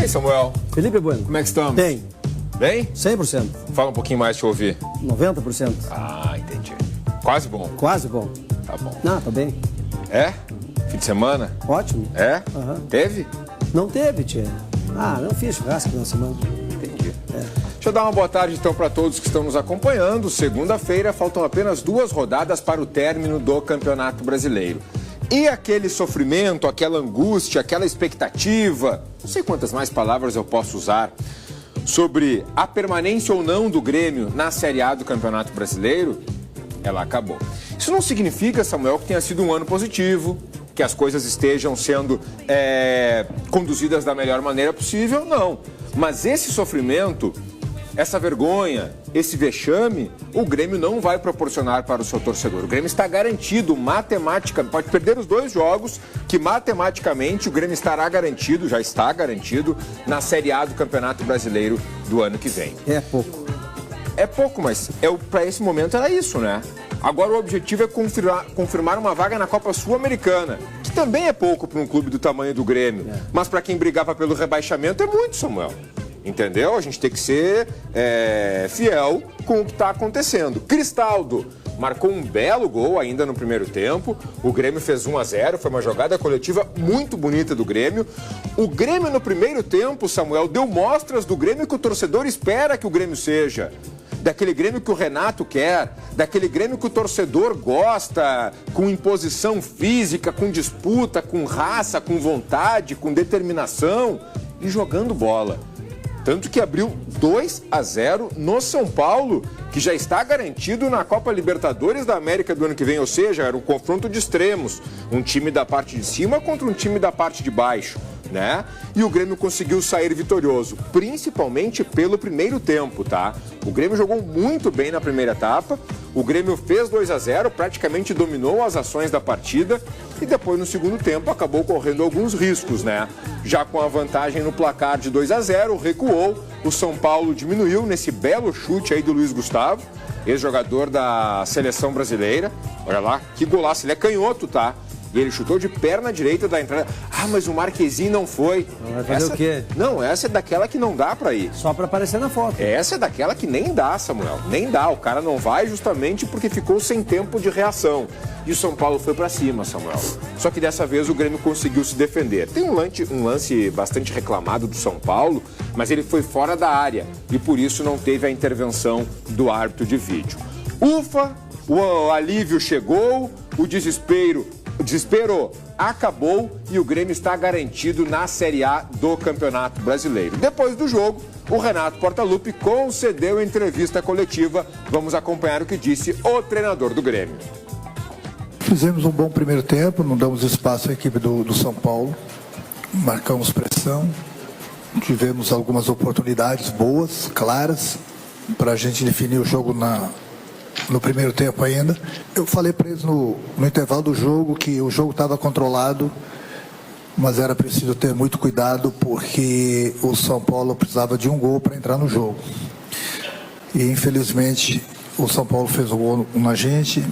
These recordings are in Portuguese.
Samuel? Felipe Bueno. Como é que estamos? Bem. Bem? 100%. Fala um pouquinho mais, deixa eu ouvir. 90%. Ah, entendi. Quase bom. Quase bom. Tá bom. Não, tá bem. É? Fim de semana? Ótimo. É? Aham. Teve? Não teve, tia. Ah, não fiz churrasco na semana. Entendi. Deixa eu dar uma boa tarde, então, para todos que estão nos acompanhando. Segunda-feira, faltam apenas 2 rodadas para o término do Campeonato Brasileiro. E aquele sofrimento, aquela angústia, aquela expectativa, não sei quantas mais palavras eu posso usar, sobre a permanência ou não do Grêmio na Série A do Campeonato Brasileiro, ela acabou. Isso não significa, Samuel, que tenha sido um ano positivo, que as coisas estejam sendo conduzidas da melhor maneira possível, não. Mas esse sofrimento, essa vergonha, esse vexame, o Grêmio não vai proporcionar para o seu torcedor. O Grêmio está garantido, matematicamente, pode perder os 2 jogos, que matematicamente o Grêmio estará garantido, já está garantido, na Série A do Campeonato Brasileiro do ano que vem. É pouco. É pouco, mas para esse momento era isso, né? Agora o objetivo é confirmar uma vaga na Copa Sul-Americana, que também é pouco para um clube do tamanho do Grêmio. Mas para quem brigava pelo rebaixamento é muito, Samuel. Entendeu? A gente tem que ser fiel com o que está acontecendo. Cristaldo marcou um belo gol ainda no primeiro tempo. O Grêmio fez 1-0, foi uma jogada coletiva muito bonita do Grêmio. O Grêmio no primeiro tempo, Samuel, deu mostras do Grêmio que o torcedor espera que o Grêmio seja. Daquele Grêmio que o Renato quer, daquele Grêmio que o torcedor gosta, com imposição física, com disputa, com raça, com vontade, com determinação e jogando bola. Tanto que abriu 2-0 no São Paulo, que já está garantido na Copa Libertadores da América do ano que vem. Ou seja, era um confronto de extremos. Um time da parte de cima contra um time da parte de baixo, né? E o Grêmio conseguiu sair vitorioso, principalmente pelo primeiro tempo, tá? O Grêmio jogou muito bem na primeira etapa. O Grêmio fez 2-0, praticamente dominou as ações da partida e depois no segundo tempo acabou correndo alguns riscos, né? Já com a vantagem no placar de 2-0, recuou, o São Paulo diminuiu nesse belo chute aí do Luiz Gustavo, ex-jogador da seleção brasileira. Olha lá, que golaço, ele é canhoto, tá? E ele chutou de perna direita da entrada. Ah, mas o Marquezinho não foi. Vai fazer o quê? Não, essa é daquela que não dá pra ir. Só pra aparecer na foto. Essa é daquela que nem dá, Samuel. Nem dá. O cara não vai justamente porque ficou sem tempo de reação. E o São Paulo foi pra cima, Samuel. Só que dessa vez o Grêmio conseguiu se defender. Tem um lance bastante reclamado do São Paulo, mas ele foi fora da área. E por isso não teve a intervenção do árbitro de vídeo. Ufa, o alívio chegou, o desespero acabou e o Grêmio está garantido na Série A do Campeonato Brasileiro. Depois do jogo, o Renato Portaluppi concedeu entrevista coletiva. Vamos acompanhar o que disse o treinador do Grêmio. Fizemos um bom primeiro tempo, não damos espaço à equipe do São Paulo, marcamos pressão, tivemos algumas oportunidades boas, claras, para a gente definir o jogo no primeiro tempo ainda. Eu falei para eles no intervalo do jogo que o jogo estava controlado, mas era preciso ter muito cuidado porque o São Paulo precisava de um gol para entrar no jogo. E infelizmente o São Paulo fez o gol na gente.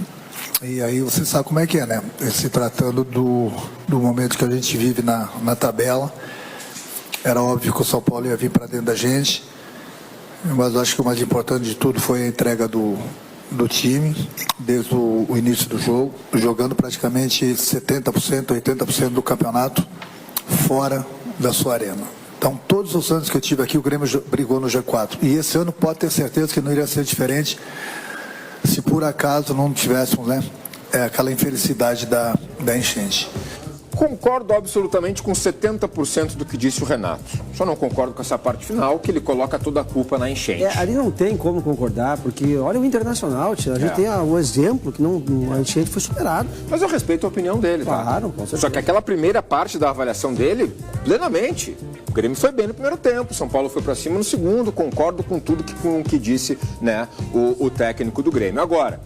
E aí você sabe como é que é, né? Se tratando do momento que a gente vive na tabela, era óbvio que o São Paulo ia vir para dentro da gente, mas eu acho que o mais importante de tudo foi a entrega do time, desde o início do jogo, jogando praticamente 70%, 80% do campeonato fora da sua arena. Então, todos os anos que eu tive aqui, o Grêmio brigou no G4. E esse ano pode ter certeza que não iria ser diferente se por acaso não tivéssemos, né, aquela infelicidade da enchente. Concordo absolutamente com 70% do que disse o Renato. Só não concordo com essa parte final, que ele coloca toda a culpa na enchente. Ali não tem como concordar, porque olha o Internacional, tia. A gente tem o exemplo que a enchente foi superado. Mas eu respeito a opinião dele, tá? Claro, com certeza. Só que aquela primeira parte da avaliação dele, plenamente. O Grêmio foi bem no primeiro tempo, São Paulo foi pra cima no segundo, concordo com tudo com o que disse, né, o técnico do Grêmio. Agora,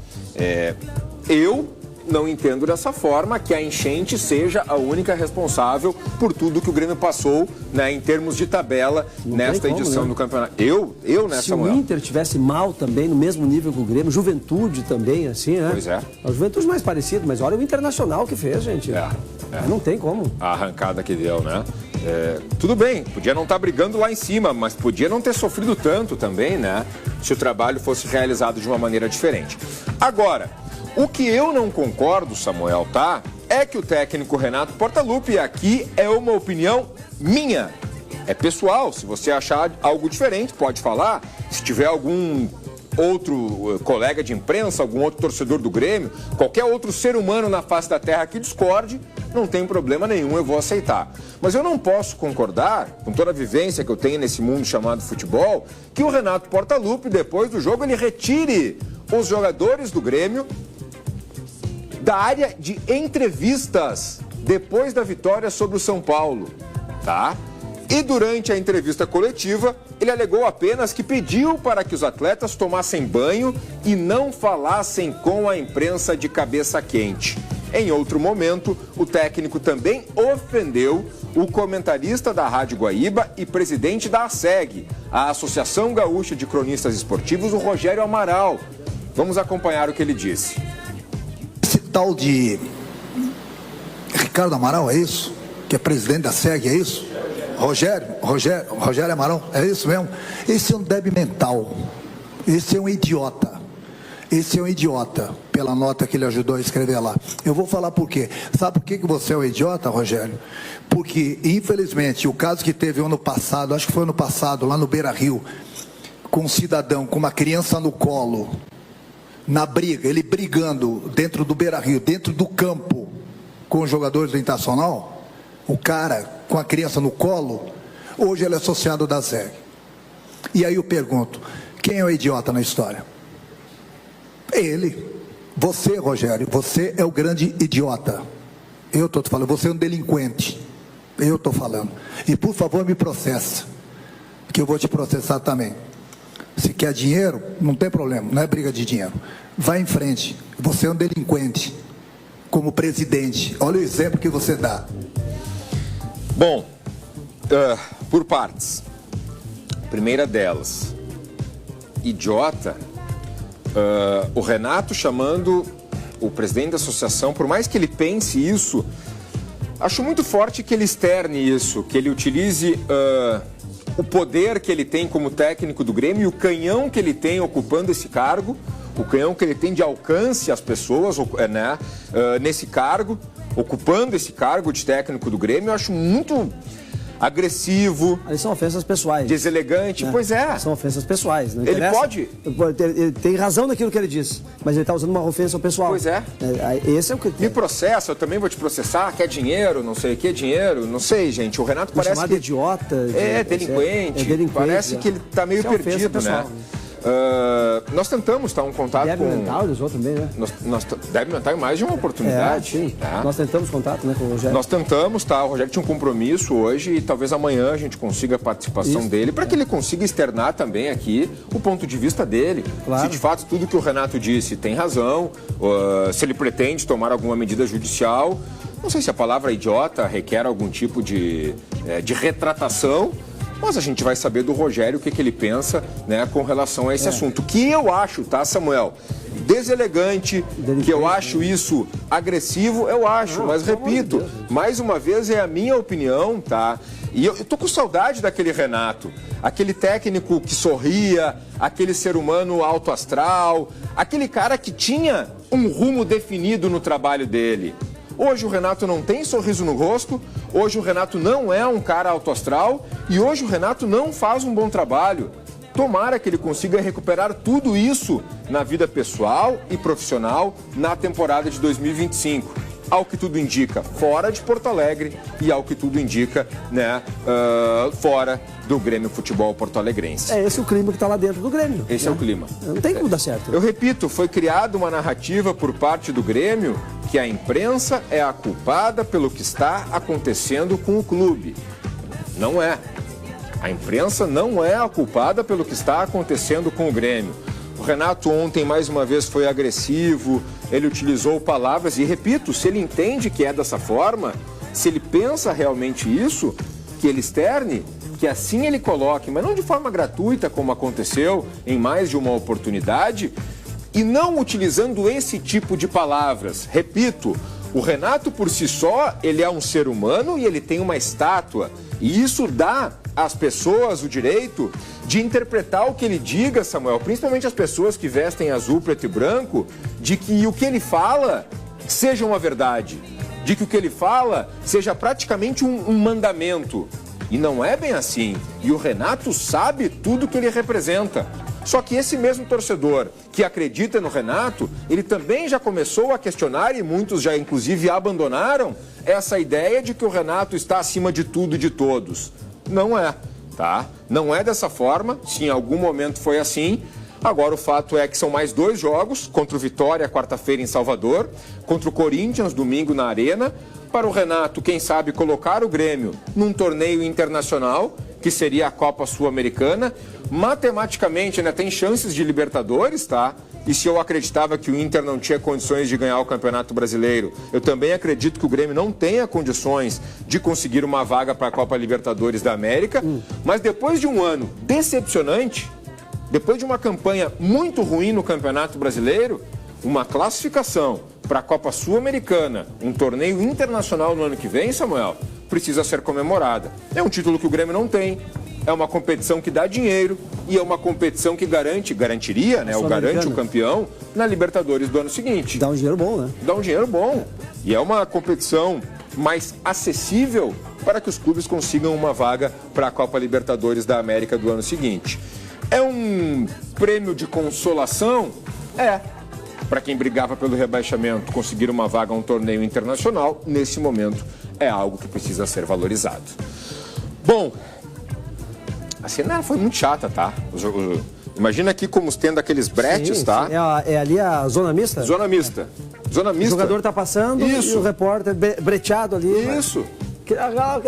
eu não entendo dessa forma que a enchente seja a única responsável por tudo que o Grêmio passou, né, em termos de tabela nesta edição do campeonato. Eu nessa Se o Inter tivesse mal também, no mesmo nível que o Grêmio, Juventude também, assim, né? Pois é. A Juventude mais parecido, mas olha o Internacional que fez, gente. Não tem como. A arrancada que deu, né? Tudo bem, podia não estar brigando lá em cima, mas podia não ter sofrido tanto também, né? Se o trabalho fosse realizado de uma maneira diferente. Agora, o que eu não concordo, Samuel, tá? É que o técnico Renato Portaluppi, aqui é uma opinião minha. É pessoal, se você achar algo diferente, pode falar. Se tiver algum outro colega de imprensa, algum outro torcedor do Grêmio, qualquer outro ser humano na face da terra que discorde, não tem problema nenhum, eu vou aceitar. Mas eu não posso concordar, com toda a vivência que eu tenho nesse mundo chamado futebol, que o Renato Portaluppi, depois do jogo, ele retire os jogadores do Grêmio da área de entrevistas depois da vitória sobre o São Paulo, tá? E durante a entrevista coletiva, ele alegou apenas que pediu para que os atletas tomassem banho e não falassem com a imprensa de cabeça quente. Em outro momento, o técnico também ofendeu o comentarista da Rádio Guaíba e presidente da ASEG, a Associação Gaúcha de Cronistas Esportivos, o Rogério Amaral. Vamos acompanhar o que ele disse. Esse tal de Ricardo Amaral, é isso? Que é presidente da ASEG, é isso? Rogério Amaral, é isso mesmo? Esse é um débil mental, esse é um idiota, pela nota que ele ajudou a escrever lá. Eu vou falar por quê. Sabe por que você é um idiota, Rogério? Porque, infelizmente, o caso que teve ano passado, acho que foi ano passado, lá no Beira-Rio, com um cidadão com uma criança no colo, na briga, ele brigando dentro do Beira-Rio, dentro do campo, com os jogadores do Internacional, o cara com a criança no colo, hoje ele é associado da ZEG. E aí eu pergunto, quem é o idiota na história? Ele. Você, Rogério, você é o grande idiota. Eu estou te falando, você é um delinquente. Eu estou falando. E por favor me processa, que eu vou te processar também. Se quer dinheiro, não tem problema, não é briga de dinheiro. Vai em frente, você é um delinquente. Como presidente, olha o exemplo que você dá. Bom, por partes. Primeira delas, idiota, o Renato chamando o presidente da associação, por mais que ele pense isso, acho muito forte que ele externe isso, que ele utilize o poder que ele tem como técnico do Grêmio e o canhão que ele tem ocupando esse cargo, o canhão que ele tem de alcance às pessoas, né, nesse cargo, ocupando esse cargo de técnico do Grêmio, eu acho muito agressivo. Ali são ofensas pessoais. Deselegante, pois é. São ofensas pessoais. Não ele interessa. pode... Ele tem razão naquilo que ele disse, mas ele está usando uma ofensa pessoal. Pois é. Esse é o que... Me processa, eu também vou te processar, quer dinheiro, não sei o que, dinheiro, não sei, gente. O Renato parece chamado que... idiota. Delinquente. Parece que ele está meio perdido, né? Nós tentamos estar um contato Deve com... mental, eles outros também, né? Deve mental em mais de uma oportunidade. Sim. Né? Nós tentamos contato, né, com o Rogério. Nós tentamos, tá? O Rogério tinha um compromisso hoje e talvez amanhã a gente consiga a participação dele para que ele consiga externar também aqui o ponto de vista dele. Claro. Se de fato tudo que o Renato disse tem razão, se ele pretende tomar alguma medida judicial. Não sei se a palavra idiota requer algum tipo de retratação. Mas a gente vai saber do Rogério o que ele pensa, né, com relação a esse assunto. Que eu acho, tá, Samuel? Deselegante, que eu acho isso agressivo, eu acho. Mas repito, mais uma vez é a minha opinião, tá? E eu tô com saudade daquele Renato, aquele técnico que sorria, aquele ser humano alto astral, aquele cara que tinha um rumo definido no trabalho dele. Hoje o Renato não tem sorriso no rosto, hoje o Renato não é um cara alto astral e hoje o Renato não faz um bom trabalho. Tomara que ele consiga recuperar tudo isso na vida pessoal e profissional na temporada de 2025. Ao que tudo indica, fora de Porto Alegre e ao que tudo indica, né, fora do Grêmio Futebol Porto-Alegrense. É esse o clima que está lá dentro do Grêmio. Esse é o clima. Não tem como dar certo. Eu repito, foi criada uma narrativa por parte do Grêmio que a imprensa é a culpada pelo que está acontecendo com o clube. Não é. A imprensa não é a culpada pelo que está acontecendo com o Grêmio. O Renato ontem, mais uma vez, foi agressivo, ele utilizou palavras, e repito, se ele entende que é dessa forma, se ele pensa realmente isso, que ele externe, que assim ele coloque, mas não de forma gratuita, como aconteceu em mais de uma oportunidade, e não utilizando esse tipo de palavras. Repito, O Renato, por si só, ele é um ser humano e ele tem uma estátua. E isso dá às pessoas o direito de interpretar o que ele diga, Samuel, principalmente as pessoas que vestem azul, preto e branco, de que o que ele fala seja uma verdade, de que o que ele fala seja praticamente um mandamento. E não é bem assim. E o Renato sabe tudo que ele representa. Só que esse mesmo torcedor que acredita no Renato, ele também já começou a questionar, e muitos já inclusive abandonaram, essa ideia de que o Renato está acima de tudo e de todos. Não é, tá? Não é dessa forma, se em algum momento foi assim. Agora o fato é que são mais 2 jogos, contra o Vitória, quarta-feira em Salvador, contra o Corinthians, domingo na Arena. Para o Renato, quem sabe, colocar o Grêmio num torneio internacional, que seria a Copa Sul-Americana. Matematicamente, né, tem chances de Libertadores, tá? E se eu acreditava que o Inter não tinha condições de ganhar o Campeonato Brasileiro, eu também acredito que o Grêmio não tenha condições de conseguir uma vaga para a Copa Libertadores da América. Mas depois de um ano decepcionante, depois de uma campanha muito ruim no Campeonato Brasileiro, uma classificação para a Copa Sul-Americana, um torneio internacional no ano que vem, Samuel, precisa ser comemorada. É um título que o Grêmio não tem, é uma competição que dá dinheiro e é uma competição que garantiria, né, garante o campeão na Libertadores do ano seguinte. Dá um dinheiro bom, né? Dá um dinheiro bom. E é uma competição mais acessível para que os clubes consigam uma vaga para a Copa Libertadores da América do ano seguinte. É um prêmio de consolação? É. Para quem brigava pelo rebaixamento, conseguir uma vaga a um torneio internacional, nesse momento, é algo que precisa ser valorizado. Bom, a cena foi muito chata, tá? Imagina aqui como tendo aqueles bretes, sim, tá? É ali a zona mista? Zona mista. Zona mista. O jogador tá passando. Isso. E o repórter breteado ali. Isso. Que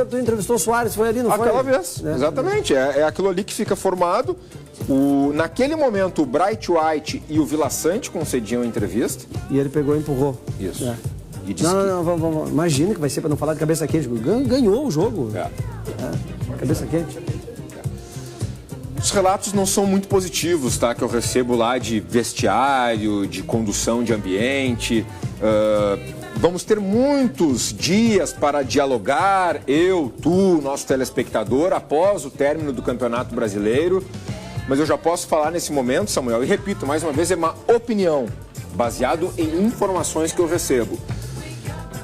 tu entrevistou o Soares, foi ali, não foi? Aquela vez, exatamente. É aquilo ali que fica formado. Naquele momento, o Bright White e o Vila Sante concediam a entrevista. E ele pegou e empurrou. Isso. É. E disse vamos. Imagina que vai ser para não falar de cabeça quente. Ganhou o jogo. Cabeça quente. Os relatos não são muito positivos, tá? Que eu recebo lá de vestiário, de condução de ambiente. Vamos ter muitos dias para dialogar, eu, tu, nosso telespectador, após o término do Campeonato Brasileiro. Mas eu já posso falar nesse momento, Samuel, e repito, mais uma vez, é uma opinião, baseado em informações que eu recebo.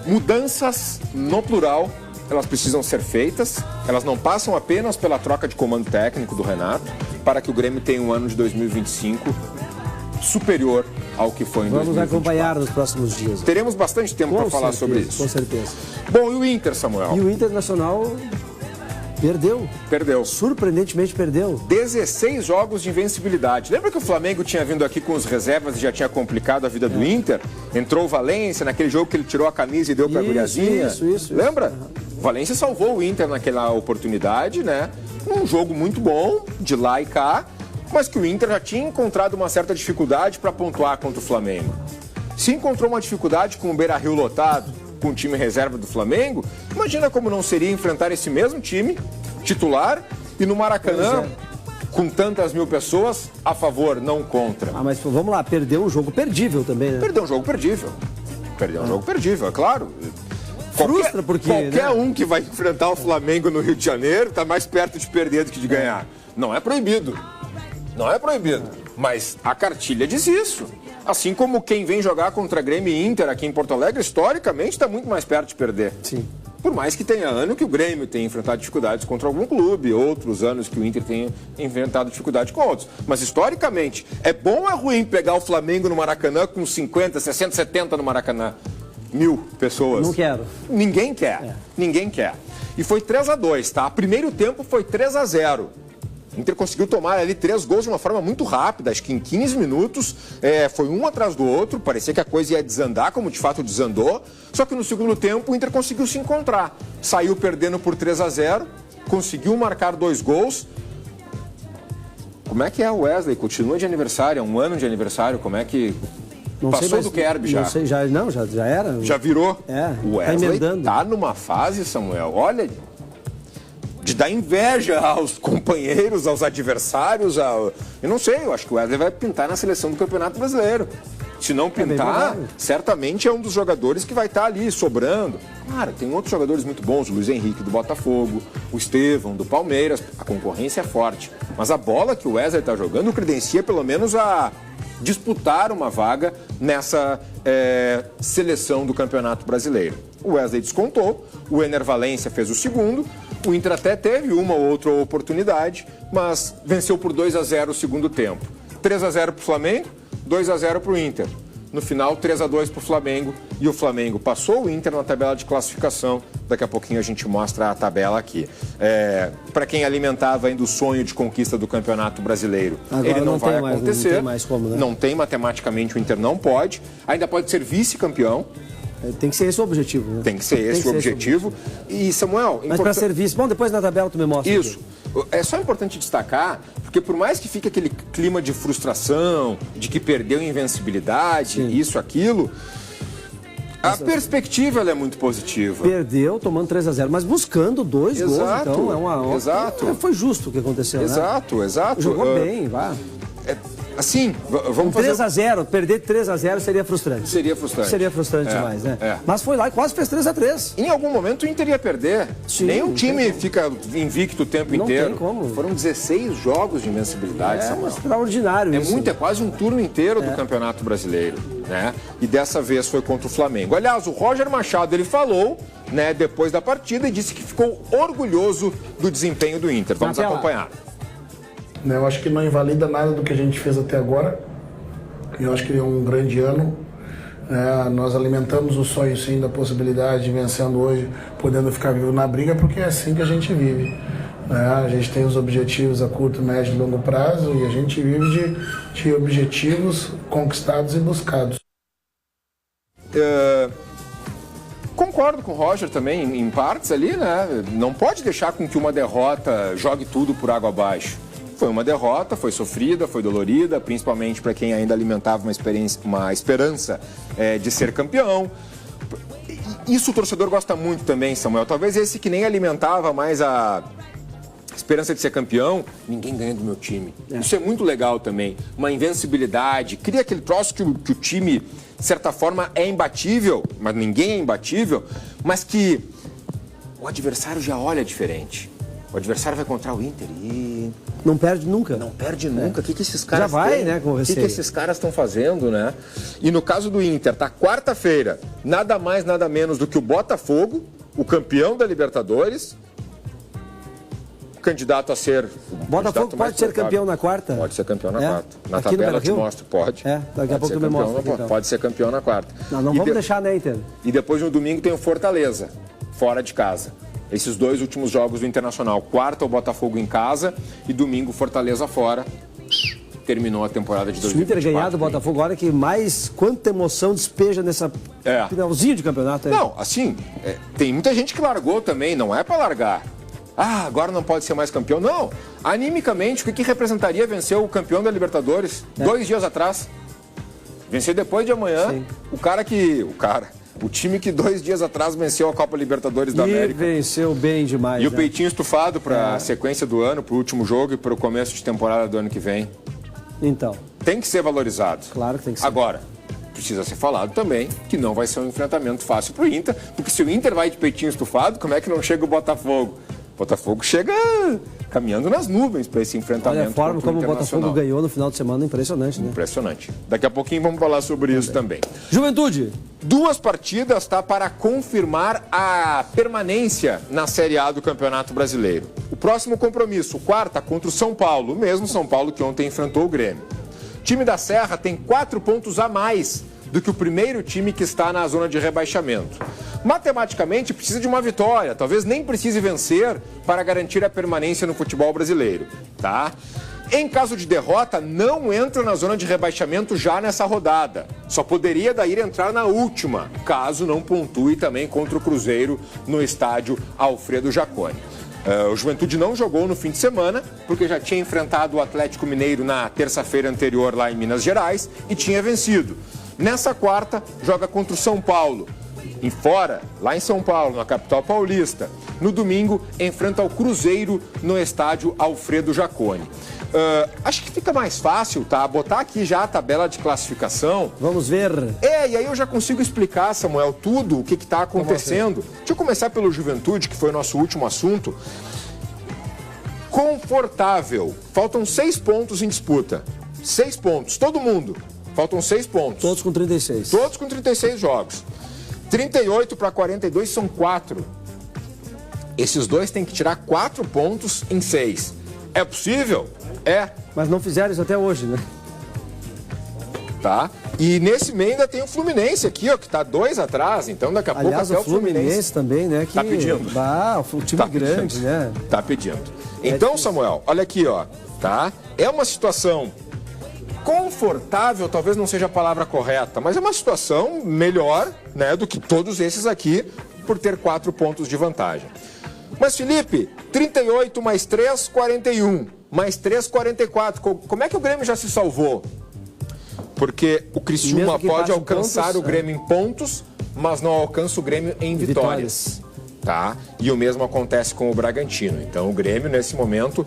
Mudanças, no plural, elas precisam ser feitas, elas não passam apenas pela troca de comando técnico do Renato, para que o Grêmio tenha um ano de 2025 superior ao que foi em 2024. Vamos acompanhar nos próximos dias. Teremos bastante tempo para falar sobre isso. Com certeza. Bom, e o Inter, Samuel? E o Internacional perdeu. Perdeu. Surpreendentemente perdeu. 16 jogos de invencibilidade. Lembra que o Flamengo tinha vindo aqui com os reservas e já tinha complicado a vida do Inter? Entrou o Valência naquele jogo que ele tirou a camisa e deu para a guriazinha. Isso. Lembra? O Valência salvou o Inter naquela oportunidade, né? Um jogo muito bom, de lá e cá, mas que o Inter já tinha encontrado uma certa dificuldade para pontuar contra o Flamengo. Se encontrou uma dificuldade com o Beira-Rio lotado, com o time reserva do Flamengo, imagina como não seria enfrentar esse mesmo time titular e no Maracanã, com tantas mil pessoas, a favor, não contra. Mas vamos lá, perdeu um jogo perdível também, né? Perdeu um jogo perdível. Perdeu um jogo perdível, é claro. Frustra porque... Qualquer um que vai enfrentar o Flamengo no Rio de Janeiro está mais perto de perder do que de ganhar. Não é proibido. Não é proibido. Mas a cartilha diz isso. Assim como quem vem jogar contra Grêmio e Inter aqui em Porto Alegre, historicamente, está muito mais perto de perder. Sim. Por mais que tenha ano que o Grêmio tenha enfrentado dificuldades contra algum clube, outros anos que o Inter tenha enfrentado dificuldade com outros. Mas, historicamente, é bom ou é ruim pegar o Flamengo no Maracanã com 50, 60, 70 no Maracanã? 1.000 pessoas. Não quero. Ninguém quer. Ninguém quer. E foi 3-2, tá? Primeiro tempo foi 3-0. O Inter conseguiu tomar ali 3 gols de uma forma muito rápida, acho que em 15 minutos, foi um atrás do outro, parecia que a coisa ia desandar, como de fato desandou, só que no segundo tempo o Inter conseguiu se encontrar, saiu perdendo por 3-0, conseguiu marcar 2 gols. Como é que é o Wesley? Continua de aniversário, é um ano de aniversário, como é que... Não passou sei, do Kerb já. Não sei, já era. Já virou? O Wesley tá numa fase, Samuel, olha... de dar inveja aos companheiros, aos adversários. Eu não sei, eu acho que o Wesley vai pintar na seleção do Campeonato Brasileiro. Se não pintar, certamente é um dos jogadores que vai estar ali sobrando. Claro, tem outros jogadores muito bons, o Luiz Henrique do Botafogo, o Estevão do Palmeiras, a concorrência é forte. Mas a bola que o Wesley está jogando credencia pelo menos a disputar uma vaga nessa seleção do Campeonato Brasileiro. O Wesley descontou, o Ener Valencia fez o segundo, o Inter até teve uma ou outra oportunidade, mas venceu por 2-0 o segundo tempo. 3-0 para o Flamengo, 2-0 para o Inter. No final, 3-2 para o Flamengo, e o Flamengo passou o Inter na tabela de classificação. Daqui a pouquinho a gente mostra a tabela aqui. Para quem alimentava ainda o sonho de conquista do Campeonato Brasileiro, agora ele não vai acontecer. Não tem mais como, né? Não tem, matematicamente o Inter não pode. Ainda pode ser vice-campeão. Tem que ser esse o objetivo, né? Tem que ser esse o objetivo. E, Samuel... Mas para ser vice... Bom, depois na tabela tu me mostra. Isso. Aqui. É só importante destacar, porque por mais que fique aquele clima de frustração, de que perdeu invencibilidade, sim, isso, aquilo, a perspectiva ela é muito positiva. Perdeu tomando 3-0, mas buscando 2 gols, então é uma... Exato. Foi justo o que aconteceu, exato, né? Exato. Jogou bem, vá. Assim, vamos fazer... 3-0, perder 3-0 seria frustrante. Seria frustrante. Seria frustrante demais, né? Mas foi lá e quase fez 3-3. Em algum momento o Inter ia perder. Sim, nenhum time fica invicto o tempo inteiro. Não tem como. Foram 16 jogos de invencibilidade, Samuel. Extraordinário isso. É quase um turno inteiro do Campeonato Brasileiro, né? E dessa vez foi contra o Flamengo. Aliás, o Roger Machado, ele falou, né, depois da partida e disse que ficou orgulhoso do desempenho do Inter. Vamos acompanhar. Eu acho que não invalida nada do que a gente fez até agora. Eu acho que é um grande ano. Nós alimentamos o sonho, sim, da possibilidade de vencendo hoje, podendo ficar vivo na briga, porque é assim que a gente vive. A gente tem os objetivos a curto, médio e longo prazo e a gente vive de objetivos conquistados e buscados. Concordo com o Roger também, em partes ali, né? Não pode deixar com que uma derrota jogue tudo por água abaixo. Foi uma derrota, foi sofrida, foi dolorida, principalmente para quem ainda alimentava uma esperança de ser campeão. Isso o torcedor gosta muito também, Samuel. Talvez esse que nem alimentava mais a esperança de ser campeão, ninguém ganha do meu time. Isso é muito legal também. Uma invencibilidade, cria aquele troço que o time, de certa forma, é imbatível, mas ninguém é imbatível, mas que o adversário já olha diferente. O adversário vai encontrar o Inter e... Não perde nunca. Não perde nunca. O que esses caras já vai, têm? Né, com o que esses caras estão fazendo, né? E no caso do Inter, tá quarta-feira, nada mais, nada menos do que o Botafogo, o campeão da Libertadores, candidato a ser... Botafogo pode ser campeão na quarta? Pode ser campeão na quarta. Na tabela eu te mostro, pode. Daqui a pouco tu me mostra. Então. Pode ser campeão na quarta. Não vamos deixar, né, Inter? E depois no domingo tem o Fortaleza, fora de casa. Esses 2 últimos jogos do Internacional. Quarta, o Botafogo em casa e domingo, Fortaleza fora. Terminou a temporada de 2024. Se o Inter ganhar do Botafogo, olha que mais quanta emoção despeja nessa finalzinho de campeonato aí. Não, assim, tem muita gente que largou também, não é para largar. Agora não pode ser mais campeão. Não, animicamente, o que representaria vencer o campeão da Libertadores 2 dias atrás? Vencer depois de amanhã. Sim. O time que 2 dias atrás venceu a Copa Libertadores da América. E venceu bem demais. E o peitinho estufado para a sequência do ano, para o último jogo e para o começo de temporada do ano que vem. Então. Tem que ser valorizado. Claro que tem que ser. Agora, precisa ser falado também que não vai ser um enfrentamento fácil para o Inter, porque se o Inter vai de peitinho estufado, como é que não chega o Botafogo? O Botafogo chega caminhando nas nuvens para esse enfrentamento. Olha a forma como o Botafogo ganhou no final de semana, impressionante, né? Impressionante. Daqui a pouquinho vamos falar sobre isso também. Juventude. 2 partidas para confirmar a permanência na Série A do Campeonato Brasileiro. O próximo compromisso, quarta, contra o São Paulo, o mesmo São Paulo que ontem enfrentou o Grêmio. O time da Serra tem 4 pontos a mais do que o primeiro time que está na zona de rebaixamento. Matematicamente, precisa de uma vitória, talvez nem precise vencer para garantir a permanência no futebol brasileiro, tá? Em caso de derrota, não entra na zona de rebaixamento já nessa rodada. Só poderia daí entrar na última, caso não pontue também contra o Cruzeiro no estádio Alfredo Jaconi. O Juventude não jogou no fim de semana, porque já tinha enfrentado o Atlético Mineiro na terça-feira anterior lá em Minas Gerais e tinha vencido. Nessa quarta, joga contra o São Paulo. Lá em São Paulo, na capital paulista. No domingo, enfrenta o Cruzeiro no estádio Alfredo Jaconi. Acho que fica mais fácil, tá? Botar aqui já a tabela de classificação. Vamos ver. E aí eu já consigo explicar, Samuel, tudo o que está acontecendo. Deixa eu começar pelo Juventude, que foi o nosso último assunto. Confortável. Faltam 6 pontos em disputa. 6 pontos, todo mundo. Faltam 6 pontos. Todos com 36. Todos com 36 jogos. 38 para 42 são 4. Esses dois têm que tirar 4 pontos em 6. É possível? É. Mas não fizeram isso até hoje, né? Tá? E nesse meio ainda tem o Fluminense aqui, ó, que tá 2 atrás. Então daqui a pouco até o Fluminense também, né? Que tá pedindo. O time grande, pedindo, né? Tá pedindo. Então, Samuel, olha aqui, ó. Tá? É uma situação confortável, talvez não seja a palavra correta, mas é uma situação melhor, né, do que todos esses aqui, por ter 4 pontos de vantagem. Mas, Felipe, 38 mais 3, 41. Mais 3, 44. Como é que o Grêmio já se salvou? Porque o Criciúma pode alcançar o Grêmio em pontos, mas não alcança o Grêmio em vitórias. Tá? E o mesmo acontece com o Bragantino. Então, o Grêmio, nesse momento,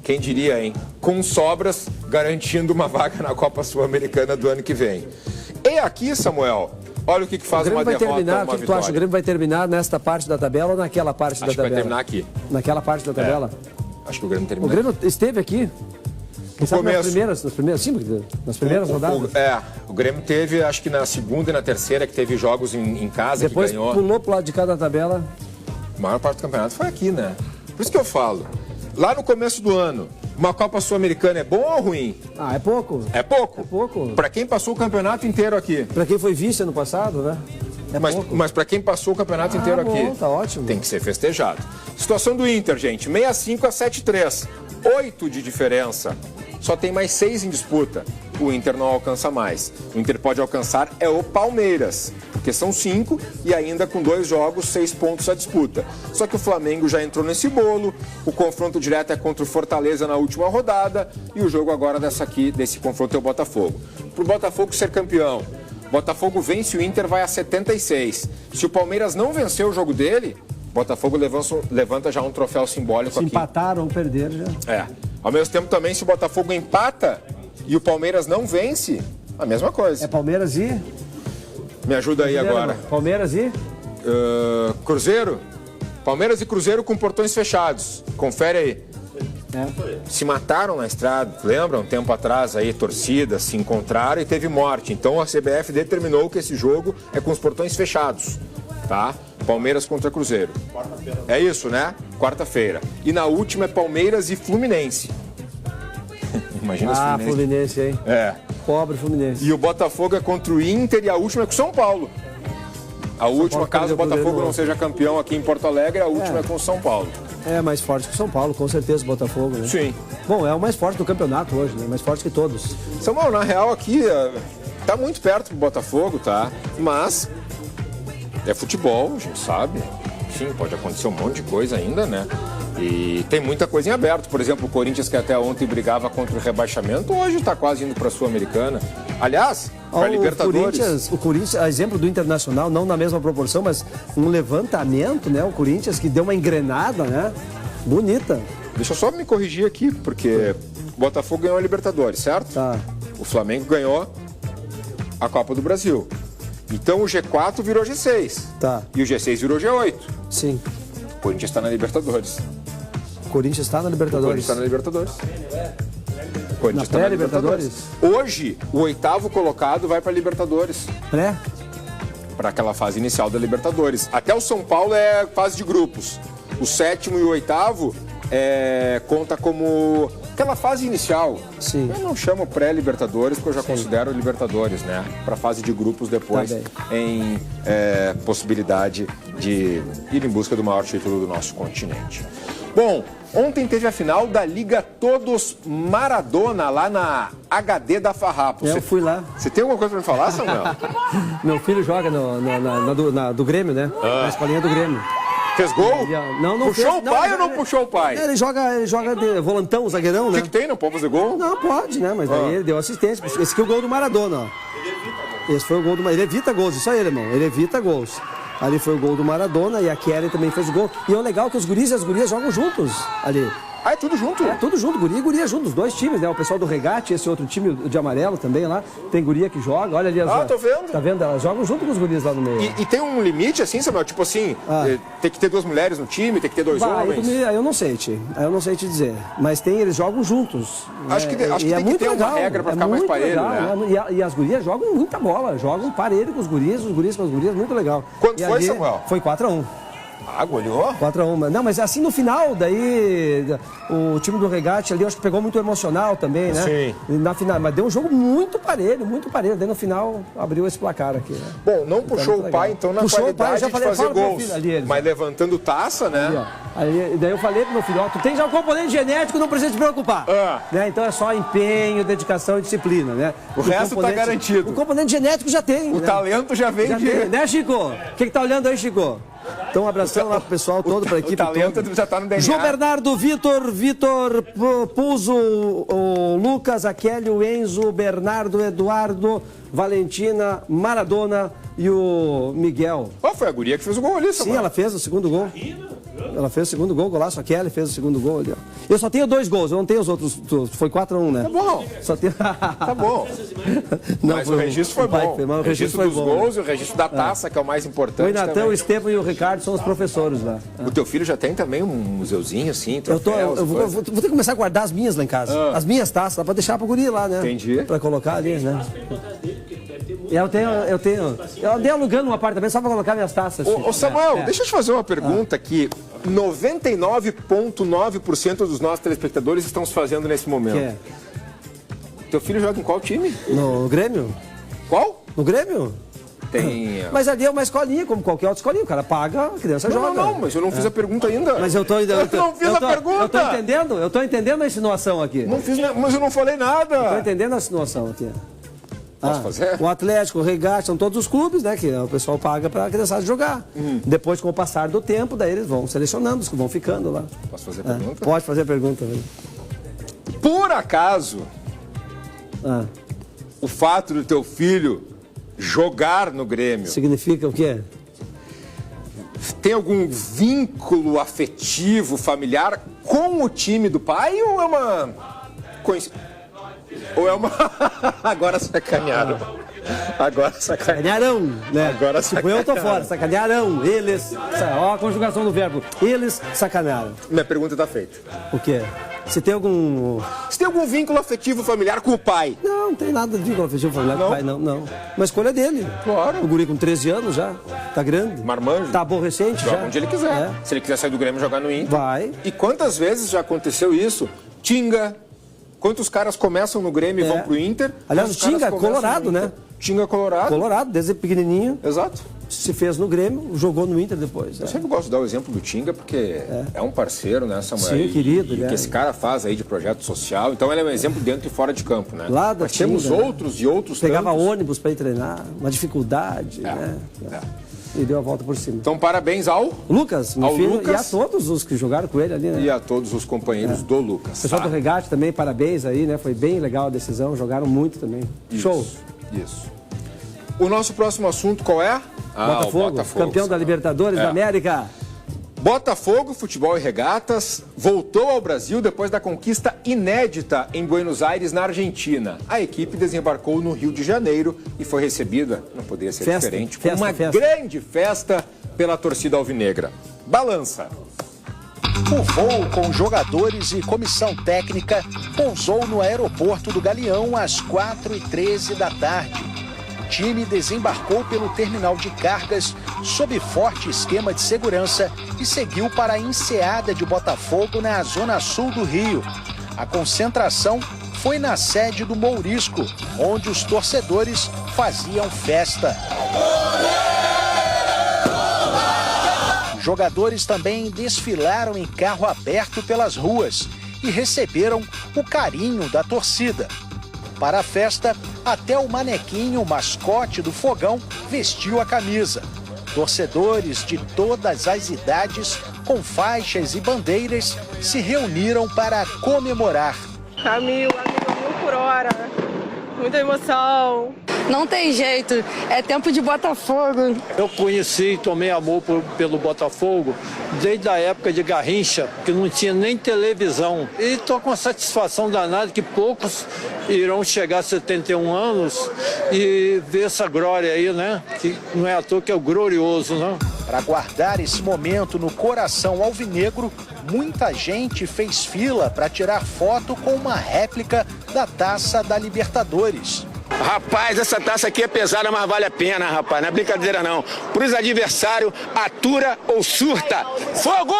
quem diria, hein? Com sobras, garantindo uma vaga na Copa Sul-Americana do ano que vem. E aqui, Samuel, olha o que faz uma derrota ou uma vitória. O que tu acha? O Grêmio vai terminar nesta parte da tabela ou naquela parte da tabela? Acho que vai terminar aqui. Naquela parte da tabela? Acho que o Grêmio termina. O Grêmio esteve aqui? No começo. Nas primeiras rodadas? O Grêmio teve, acho que na segunda e na terceira, que teve jogos em casa, depois que ganhou. Pulou pro lado de cada tabela. A maior parte do campeonato foi aqui, né? Por isso que eu falo. Lá no começo do ano, uma Copa Sul-Americana é bom ou ruim? Ah, é pouco. É pouco? É pouco. Pra quem passou o campeonato inteiro aqui. Pra quem foi vice ano passado, né? Mas pra quem passou o campeonato inteiro bom, aqui, tá ótimo. tem que ser festejado. Situação do Inter, gente, 65 a 7-3. 8 de diferença. Só tem mais 6 em disputa. O Inter não alcança mais. O Inter pode alcançar é o Palmeiras, porque são 5 e ainda com 2 jogos, 6 pontos a disputa. Só que o Flamengo já entrou nesse bolo, o confronto direto é contra o Fortaleza na última rodada e o jogo agora desse confronto é o Botafogo. Pro Botafogo ser campeão, Botafogo vence o Inter, vai a 76. Se o Palmeiras não vencer o jogo dele, Botafogo levanta já um troféu simbólico aqui. Se empatar ou perder já. É. Ao mesmo tempo também, se o Botafogo empata e o Palmeiras não vence, a mesma coisa. É Palmeiras e... Me ajuda aí agora. Palmeiras e... Cruzeiro. Palmeiras e Cruzeiro com portões fechados. Confere aí. Se mataram na estrada, lembra? Um tempo atrás aí, torcidas se encontraram e teve morte. Então a CBF determinou que esse jogo é com os portões fechados. Tá? Palmeiras contra Cruzeiro. É isso, né? Quarta-feira. E na última é Palmeiras e Fluminense. Imagina esse Fluminense, hein? É. Pobre Fluminense. E o Botafogo é contra o Inter e a última é com o São Paulo. A última, caso o Botafogo não seja campeão aqui em Porto Alegre, a última é com o São Paulo. É mais forte que o São Paulo, com certeza, o Botafogo, né? Sim. Bom, é o mais forte do campeonato hoje, né? Mais forte que todos. Samuel, na real aqui, tá muito perto do Botafogo, tá? Mas é futebol, a gente sabe. Sim, pode acontecer um monte de coisa ainda, né? E tem muita coisa em aberto. Por exemplo, o Corinthians, que até ontem brigava contra o rebaixamento, hoje está quase indo para a Sul-Americana. Aliás, para a Libertadores. O Corinthians, a exemplo do Internacional, não na mesma proporção, mas um levantamento, né? O Corinthians que deu uma engrenada, né? Bonita. Deixa eu só me corrigir aqui, porque o Botafogo ganhou a Libertadores, certo? Tá. O Flamengo ganhou a Copa do Brasil. Então o G4 virou G6. Tá. E o G6 virou G8. Sim. O Corinthians está na Libertadores. O Corinthians está na Libertadores. O Corinthians está na Libertadores. O Corinthians está na Libertadores. Hoje, o 8º colocado vai para a Libertadores. Pré? Para aquela fase inicial da Libertadores. Até o São Paulo é fase de grupos. O 7º e o 8º conta como aquela fase inicial. Sim. Eu não chamo pré-Libertadores, porque eu já considero Libertadores, né? Para fase de grupos depois, em possibilidade de ir em busca do maior título do nosso continente. Bom, ontem teve a final da Liga Todos Maradona, lá na HD da Farrapo. Eu fui lá. Você tem alguma coisa para me falar, Samuel? Meu filho joga do Grêmio, né? Na escolinha do Grêmio. Fez gol? Não puxou fez, o pai ou não puxou o pai? Ele joga de volantão, zagueirão, né? O que tem? Não pode fazer gol? Não, pode, né? Mas daí ele deu assistência. Esse aqui é o gol do Maradona, ó. Esse foi o gol do Maradona. Ele evita gols, isso aí, irmão. Ele evita gols. Ali foi o gol do Maradona e a Kelly também fez o gol. E é legal que os guris e as gurias jogam juntos ali. Ah, é tudo junto? É tudo junto, guria e guria junto, os dois times, né? O pessoal do Regate, esse outro time de amarelo também lá, tem guria que joga, olha ali as... Ah, tô vendo. Tá vendo? Elas jogam junto com os guris lá no meio. E tem um limite assim, Samuel? Tipo assim, tem que ter 2 mulheres no time, tem que ter 2 homens? Aí eu não sei, te dizer. Mas eles jogam juntos. Acho que tem que ter uma regra pra ficar mais parelho, né? E as gurias jogam muita bola, jogam parelho com os guris com as gurias, muito legal. Quanto foi, Samuel? Foi 4-1. Ah, goleou? 4-1. Não, mas assim no final, daí o time do Regate ali, acho que pegou muito emocional também, né? Sim. Na final, mas deu um jogo muito parelho. Daí no final abriu esse placar aqui, né? Não puxou o pai, então, na qualidade de fazer gols. Mas levantando taça, né? Ali, daí eu falei pro meu filho, tu tem já um componente genético, não precisa te preocupar. Né? Então é só empenho, dedicação e disciplina, né? O resto tá garantido. O componente genético já tem. O talento já vem tem, né, Chico? O que tá olhando aí, Chico? Então, um abração lá pro pessoal todo, pra equipe. O talento já tá no DNA. João Bernardo, Vitor Puzo, o Lucas, a Kelly, o Enzo, o Bernardo, Eduardo, Valentina, Maradona e o Miguel. Foi a guria que fez o gol ali, Sim, ela fez o segundo gol. Ela fez o segundo gol, golaço. A Kelly fez o segundo gol ali, ó. Eu só tenho 2 gols, eu não tenho os outros. Foi 4-1, né? Tá bom. Só tenho... Tá bom. Não, mas o registro foi bom. O registro dos gols e o registro da taça, que é o mais importante. O Natan, o Estevam e o Ricardo são os professores lá. O teu filho já tem também um museuzinho, assim, eu vou ter que começar a guardar as minhas lá em casa. As minhas taças, dá pra deixar pro guri lá, né? Entendi. Pra colocar ali, né? Eu andei alugando um apartamento só pra colocar minhas taças. Ô Samuel, deixa eu te fazer uma pergunta aqui. 99,9% dos nossos telespectadores estão se fazendo nesse momento. Teu filho joga em qual time? No Grêmio. Qual? No Grêmio. Tem... Mas ali é uma escolinha, como qualquer outra escolinha. O cara paga, a criança joga. Não, mas eu não fiz a pergunta ainda. Mas eu não fiz a pergunta. Eu tô entendendo a insinuação aqui. Não fiz, mas eu não falei nada. Eu tô entendendo a insinuação aqui. Posso fazer? O Atlético, o Regate, são todos os clubes, né? Que o pessoal paga pra criançada jogar. Depois, com o passar do tempo, daí eles vão selecionando os que vão ficando lá. Posso fazer a pergunta? Pode fazer a pergunta. Velho. Por acaso, o fato do teu filho jogar no Grêmio significa o quê? Tem algum vínculo afetivo, familiar com o time do pai ou é uma coincidência? Ou é uma... Agora sacanearam. Sacanearam, né? Agora tipo, eu tô fora. Sacanearam. Eles... Ó a conjugação do verbo. Eles sacanearam. Minha pergunta tá feita. O quê? Se tem algum vínculo afetivo familiar com o pai? Não tem nada de vínculo afetivo familiar com o pai, não. Uma escolha dele. Claro. O guri com 13 anos já. Tá grande. Marmanjo. Tá aborrecente já. Joga onde ele quiser. Se ele quiser sair do Grêmio e jogar no Inter. Vai. E quantas vezes já aconteceu isso? Tinga. Quantos caras começam no Grêmio e vão pro Inter? Aliás, o Tinga é colorado, né? Tinga colorado. Colorado, desde pequenininho. Exato. Se fez no Grêmio, jogou no Inter depois. Eu sempre gosto de dar o exemplo do Tinga, porque é um parceiro, né, Samuel? Sim, querido. E o que esse cara faz aí de projeto social. Então ele é um exemplo dentro e fora de campo, né? Lá da Mas temos outros e outros Pegava tantos. ônibus para ir treinar, uma dificuldade, né? E deu a volta por cima. Então, parabéns ao Lucas, meu filho, Lucas, e a todos os que jogaram com ele ali, né? E a todos os companheiros do Lucas. O pessoal do Regate também, parabéns aí, né? Foi bem legal a decisão, jogaram muito também. Show! Isso. O nosso próximo assunto qual é? Botafogo, campeão da Libertadores da América. Botafogo, futebol e regatas, voltou ao Brasil depois da conquista inédita em Buenos Aires, na Argentina. A equipe desembarcou no Rio de Janeiro e foi recebida, não poderia ser diferente, com uma grande festa pela torcida alvinegra. Balança. O voo com jogadores e comissão técnica pousou no aeroporto do Galeão às 4h13 da tarde. O time desembarcou pelo terminal de cargas sob forte esquema de segurança e seguiu para a enseada de Botafogo na zona sul do Rio. A concentração foi na sede do Mourisco, onde os torcedores faziam festa. Jogadores também desfilaram em carro aberto pelas ruas e receberam o carinho da torcida. Para a festa, até o manequinho mascote do Fogão vestiu a camisa. Torcedores de todas as idades, com faixas e bandeiras, se reuniram para comemorar. A mil por hora, muita emoção. Não tem jeito, é tempo de Botafogo. Eu conheci e tomei amor pelo Botafogo desde a época de Garrincha, que não tinha nem televisão. E estou com a satisfação danada que poucos irão chegar a 71 anos e ver essa glória aí, né? Que não é à toa que é o glorioso, né? Para guardar esse momento no coração alvinegro, muita gente fez fila para tirar foto com uma réplica da Taça da Libertadores. Rapaz, essa taça aqui é pesada, mas vale a pena, rapaz. Não é brincadeira, não. Pros adversários, atura ou surta. Fogo!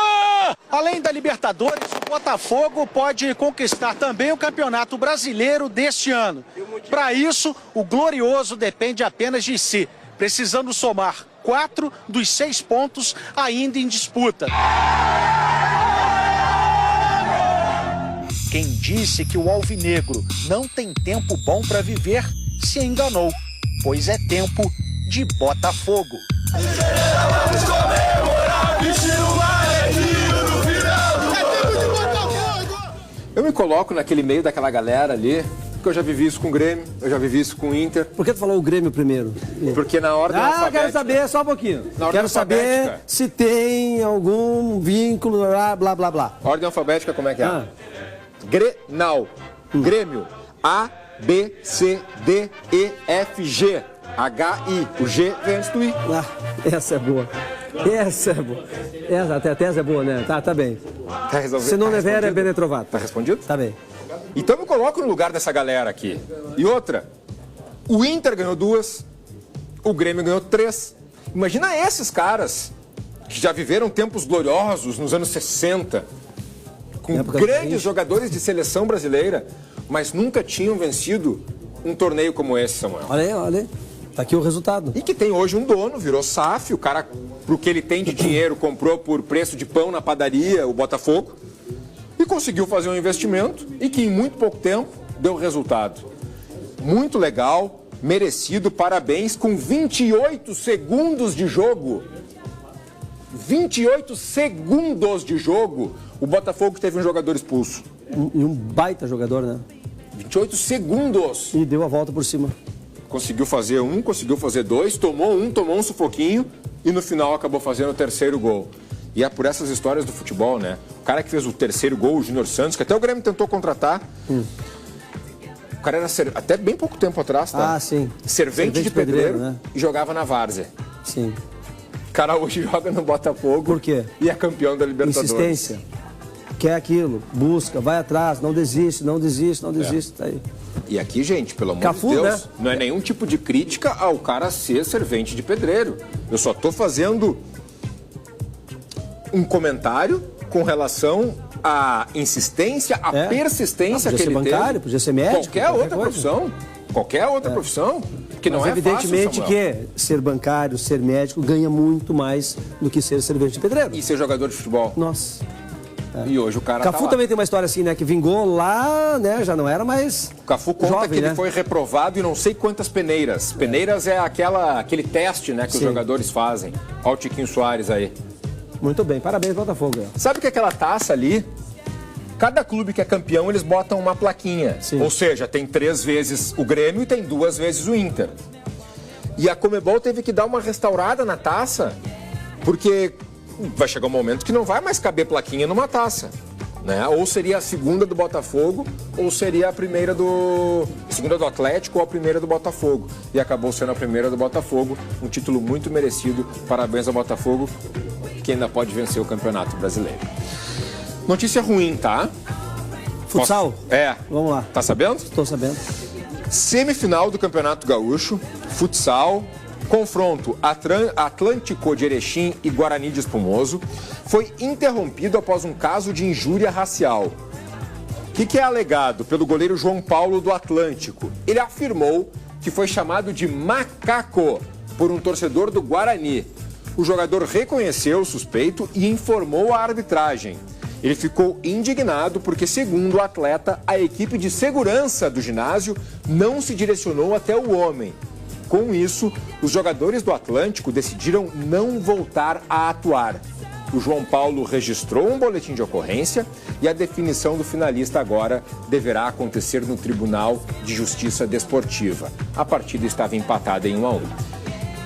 Além da Libertadores, o Botafogo pode conquistar também o Campeonato Brasileiro deste ano. Para isso, o glorioso depende apenas de si, precisando somar 4 dos 6 pontos ainda em disputa. Quem disse que o alvinegro não tem tempo bom para viver se enganou, pois é tempo de Botafogo. Eu me coloco naquele meio daquela galera ali, porque eu já vivi isso com o Grêmio, eu já vivi isso com o Inter. Por que tu falou o Grêmio primeiro? Porque na ordem alfabética... quero saber, só um pouquinho. Quero saber se tem algum vínculo, blá, blá, blá. Ordem alfabética, como é que é? Grenal. Grêmio. A, B, C, D, E, F, G. H, I. O G vem antes do I. Ah, essa é boa. Essa é boa. Essa é boa, né? Tá bem. Tá resolvido. Se não tá levar, é bem trovato. Tá respondido? Tá bem. Então eu me coloco no lugar dessa galera aqui. E outra, o Inter ganhou 2, o Grêmio ganhou 3. Imagina esses caras que já viveram tempos gloriosos nos anos 60, com grandes jogadores de seleção brasileira, mas nunca tinham vencido um torneio como esse, Samuel. Olha aí. Tá aqui o resultado. E que tem hoje um dono, virou SAF, o cara, pro que ele tem de dinheiro, comprou por preço de pão na padaria, o Botafogo, e conseguiu fazer um investimento e que em muito pouco tempo deu resultado. Muito legal, merecido, parabéns, com 28 segundos de jogo. 28 segundos de jogo, o Botafogo teve um jogador expulso. E um baita jogador, né? 28 segundos. E deu a volta por cima. Conseguiu fazer 1, conseguiu fazer 2, tomou um sufoquinho e no final acabou fazendo o terceiro gol. E é por essas histórias do futebol, né? O cara que fez o terceiro gol, o Júnior Santos, que até o Grêmio tentou contratar. O cara era até bem pouco tempo atrás, tá? Ah, sim. Servente de pedreiro, né? E jogava na várzea. Sim. O cara hoje joga no Botafogo. Por quê? E é campeão da Libertadores. Insistência. Quer aquilo, busca, vai atrás, não desiste, tá aí. E aqui, gente, pelo amor Cafu, de Deus, né? Não é nenhum tipo de crítica ao cara ser servente de pedreiro. Eu só tô fazendo um comentário com relação à insistência, à persistência que ele teve. Podia ser bancário, podia ser médico. Qualquer outra profissão. Que não Mas é evidentemente fácil, que ser bancário, ser médico, ganha muito mais do que ser servente de pedreiro. E ser jogador de futebol. Nossa. E hoje o cara Cafu tá lá. também tem uma história assim, né? Que vingou lá, né? Já não era mais. O Cafu conta jovem, que né? ele foi reprovado em não sei quantas peneiras. Peneiras é aquele teste, né, que os jogadores fazem. Olha o Tiquinho Soares aí. Muito bem, parabéns, Botafogo. Sabe que aquela taça ali, cada clube que é campeão, eles botam uma plaquinha. Sim. Ou seja, tem 3 vezes o Grêmio e tem 2 vezes o Inter. E a Conmebol teve que dar uma restaurada na taça, porque vai chegar um momento que não vai mais caber plaquinha numa taça, né? Ou seria a segunda do Botafogo, ou seria a primeira a segunda do Atlético ou a primeira do Botafogo. E acabou sendo a primeira do Botafogo, um título muito merecido. Parabéns ao Botafogo, que ainda pode vencer o Campeonato Brasileiro. Notícia ruim, tá? Futsal? É. Vamos lá. Tá sabendo? Estou sabendo. Semifinal do Campeonato Gaúcho, futsal, confronto Atlântico de Erechim e Guarani de Espumoso, foi interrompido após um caso de injúria racial. O que é alegado pelo goleiro João Paulo do Atlântico? Ele afirmou que foi chamado de macaco por um torcedor do Guarani. O jogador reconheceu o suspeito e informou a arbitragem. Ele ficou indignado porque, segundo o atleta, a equipe de segurança do ginásio não se direcionou até o homem. Com isso, os jogadores do Atlântico decidiram não voltar a atuar. O João Paulo registrou um boletim de ocorrência e a definição do finalista agora deverá acontecer no Tribunal de Justiça Desportiva. A partida estava empatada em 1-1.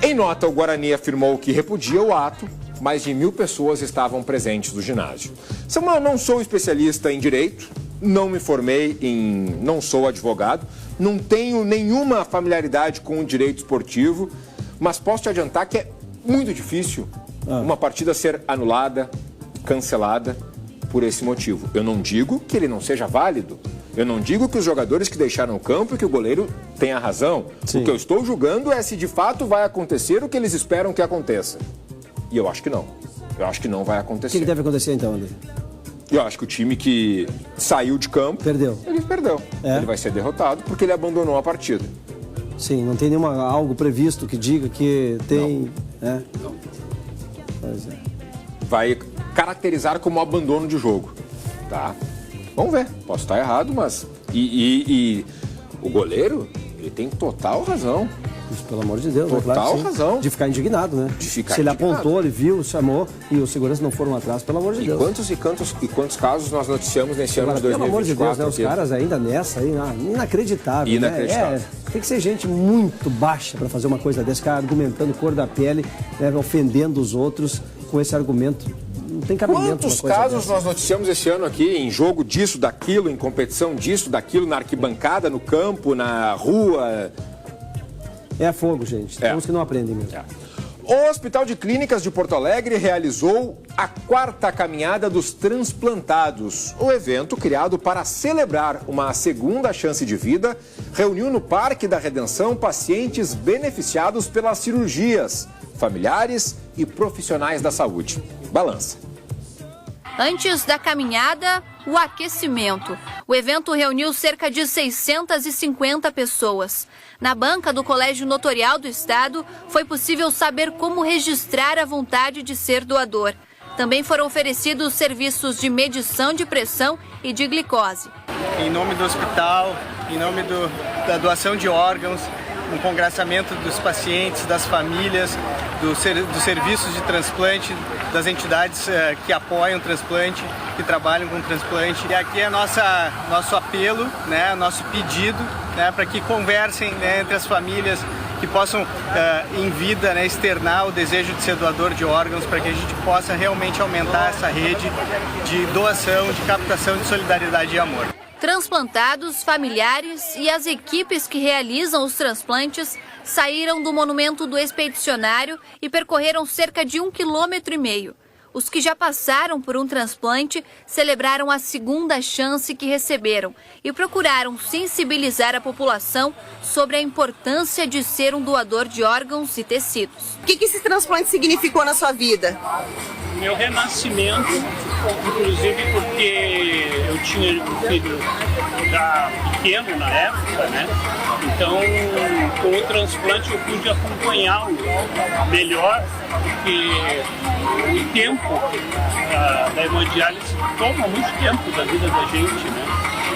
Em nota, o Guarani afirmou que repudia o ato. Mais de 1.000 pessoas estavam presentes no ginásio. Samuel, não sou especialista em direito, não me formei não sou advogado, não tenho nenhuma familiaridade com o direito esportivo, mas posso te adiantar que é muito difícil uma partida ser anulada, cancelada por esse motivo. Eu não digo que ele não seja válido, eu não digo que os jogadores que deixaram o campo e que o goleiro tenha razão. Sim. O que eu estou julgando é se de fato vai acontecer o que eles esperam que aconteça. E eu acho que não. Eu acho que não vai acontecer. O que deve acontecer então, André? Eu acho que o time que saiu de campo... Perdeu. Ele perdeu. É? Ele vai ser derrotado porque ele abandonou a partida. Sim, não tem algo previsto que diga que tem... Não. Não. Pois é. Vai caracterizar como abandono de jogo. Tá? Vamos ver. Posso estar errado, mas... E o goleiro, ele tem total razão. Isso, pelo amor de Deus, total claro, razão. De ficar indignado, né? De ficar Se ele indignado. apontou, ele viu, chamou e os seguranças não foram atrás, pelo amor de Deus. Quantos casos nós noticiamos nesse ano de 2024? Pelo amor de Deus, né? Os caras ainda nessa aí, inacreditável. Inacreditável. Né? Tem que ser gente muito baixa para fazer uma coisa dessa, ficar argumentando cor da pele, né, ofendendo os outros com esse argumento. Não tem cabimento. Quantos casos nós noticiamos esse ano aqui em jogo disso, daquilo, em competição disso, daquilo, na arquibancada, no campo, na rua? É fogo, gente. Tem uns que não aprendem mesmo. O Hospital de Clínicas de Porto Alegre realizou a 4ª caminhada dos transplantados. O evento, criado para celebrar uma segunda chance de vida, reuniu no Parque da Redenção pacientes beneficiados pelas cirurgias, familiares e profissionais da saúde. Balança. Antes da caminhada, o aquecimento. O evento reuniu cerca de 650 pessoas. Na banca do Colégio Notorial do Estado, foi possível saber como registrar a vontade de ser doador. Também foram oferecidos serviços de medição de pressão e de glicose. Em nome do hospital, em nome da doação de órgãos, um congraçamento dos pacientes, das famílias, dos serviços de transplante, das entidades que apoiam o transplante, que trabalham com o transplante. E aqui é nosso apelo, né, nosso pedido, né, para que conversem, né, entre as famílias, que possam, em vida, né, externar o desejo de ser doador de órgãos, para que a gente possa realmente aumentar essa rede de doação, de captação de solidariedade e amor. Transplantados, familiares e as equipes que realizam os transplantes saíram do monumento do expedicionário e percorreram cerca de 1,5 km. Os que já passaram por um transplante celebraram a segunda chance que receberam e procuraram sensibilizar a população sobre a importância de ser um doador de órgãos e tecidos. O que esse transplante significou na sua vida? Meu renascimento, inclusive porque eu tinha um filho já pequeno na época, né? Então, com o transplante eu pude acompanhá-lo melhor, porque o tempo da hemodiálise toma muito tempo da vida da gente, né?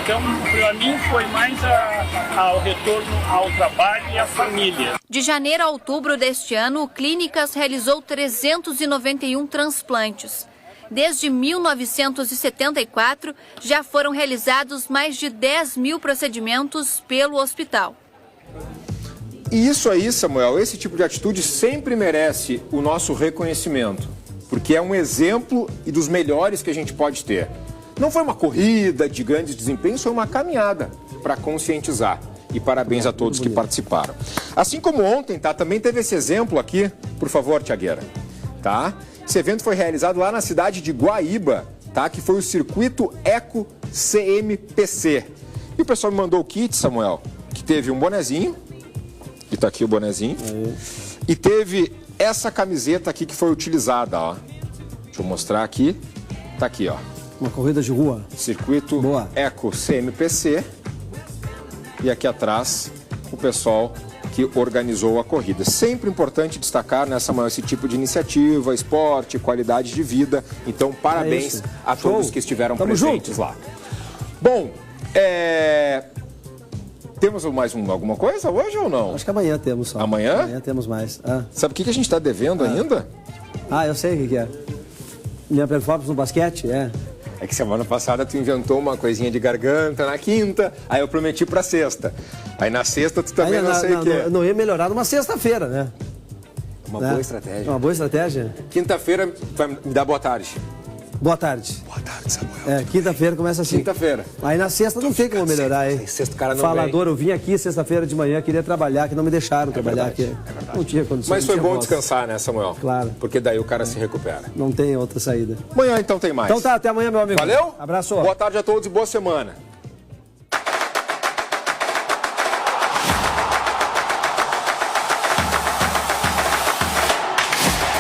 Então, para mim, foi mais ao retorno ao trabalho e à família. De janeiro a outubro deste ano, o Clínicas realizou 391 transplantes. Desde 1974, já foram realizados mais de 10.000 procedimentos pelo hospital. E isso aí, Samuel, esse tipo de atitude sempre merece o nosso reconhecimento, porque é um exemplo e dos melhores que a gente pode ter. Não foi uma corrida de grandes desempenhos, foi uma caminhada para conscientizar. E parabéns a todos que participaram. Assim como ontem, tá? Também teve esse exemplo aqui, por favor, Tiagueira, tá? Esse evento foi realizado lá na cidade de Guaíba, tá? Que foi o circuito Eco CMPC. E o pessoal me mandou o kit, Samuel, que teve um bonezinho, e tá aqui o bonezinho, e teve essa camiseta aqui que foi utilizada, ó. Deixa eu mostrar aqui, tá aqui, ó. Uma corrida de rua. Circuito Eco CMPC. E aqui atrás, o pessoal que organizou a corrida. Sempre importante destacar, né, Samuel, esse tipo de iniciativa, esporte, qualidade de vida. Então, parabéns a todos que estiveram presentes lá. Bom, temos mais alguma coisa hoje ou não? Acho que amanhã temos só. Amanhã? Amanhã temos mais. Sabe o que a gente está devendo ainda? Eu sei o que é. Minha performance no basquete, é. É que semana passada tu inventou uma coisinha de garganta na quinta, aí eu prometi pra sexta. Aí na sexta tu também não sei o quê. Não ia melhorar numa sexta-feira, né? Uma boa estratégia. Uma boa estratégia. Quinta-feira tu vai me dar boa tarde. Boa tarde. Boa tarde, Samuel. Quinta-feira começa assim. Quinta-feira. Aí na sexta não tem como melhorar, hein? Sexta o cara não Falador, vem. eu vim aqui sexta-feira de manhã, queria trabalhar, que não me deixaram trabalhar aqui. Não tinha condições. Mas foi não tinha bom voz. descansar, né, Samuel? Claro. Porque daí o cara se recupera. Não tem outra saída. Amanhã então tem mais. Então tá, até amanhã, meu amigo. Valeu? Abraço. Boa tarde a todos e boa semana.